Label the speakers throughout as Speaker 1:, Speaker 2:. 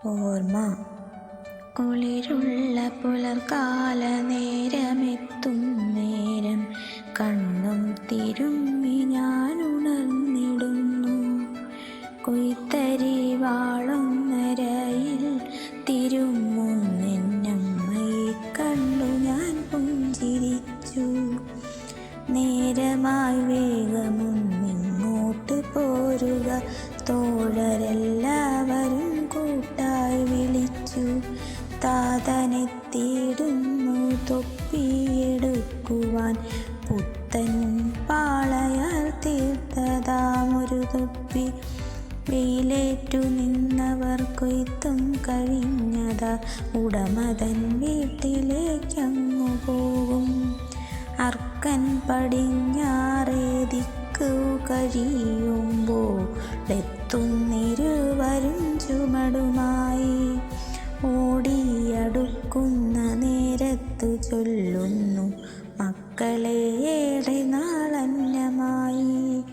Speaker 1: ഓർമ്മ. കുളിരുള്ള പുലർക്കാല നേരമെത്തും നേരം കണ്ണും തിരുമ്മി ഞാൻ ഉണർന്നിടുന്നു. കൊയ്ത്തരി വാളൊന്നരയിൽ തിരുമുന്നെന്നമ്മയെ കണ്ടു ഞാൻ പുഞ്ചിരിച്ചു. നേരമായി വേഗമൊന്നിങ്ങോട്ട് പോരുക, തോഴരെല്ലാവരും കൂട്ടായി വിളിച്ചു. താതനെത്തിയിടുന്നു തൊപ്പിയെടുക്കുവാൻ, പുത്തൻ പാളയാൽ തീർത്തതാമൊരു തൊപ്പി. വെയിലേറ്റു നിന്നവർ കൊയ്ത്തും കഴിഞ്ഞതാ, ഉടമതൻ വീട്ടിലേക്കങ്ങു പോകും. അർക്കൻ പടിഞ്ഞാറേ ദിക്കു കഴിയുമ്പോഴെത്തുന്നിരുവരും ചുമടുമായി. ഓടിയടുക്കുന്ന നേരത്തു ചൊല്ലുന്നു, മക്കളെ ഏറെ നാളന്നമായി.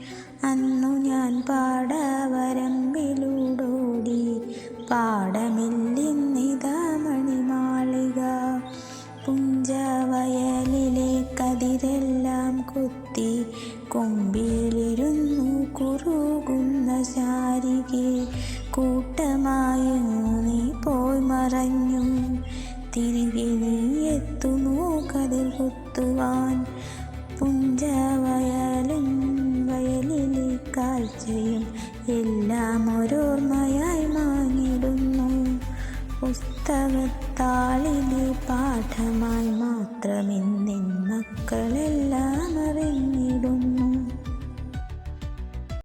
Speaker 1: അന്നു ഞാൻ പാടവരമ്പിലൂടോടി, പാടമില്ലിന്നിതാ മണിമാളിക. പുഞ്ചവയലിലെ കതിരെല്ലാം കൊത്തി കൊമ്പിലിരുന്നു കുറുകുന്ന ശാരികെ. കൂട്ടമായും നീ പോയി മറഞ്ഞു, തിരികെ നീ എത്തുമോ കതിർ കൊത്തുവാൻ. പുഞ്ചവയലും വയലിലെ കാഴ്ചയും എല്ലാം ഓരോർമ്മയായി മാഞ്ഞിടുന്നു. പുസ്തകത്താളിലെ പാഠമായി മാത്രമെന്നിൻ മക്കളെല്ലാം അറിഞ്ഞിടുന്നു.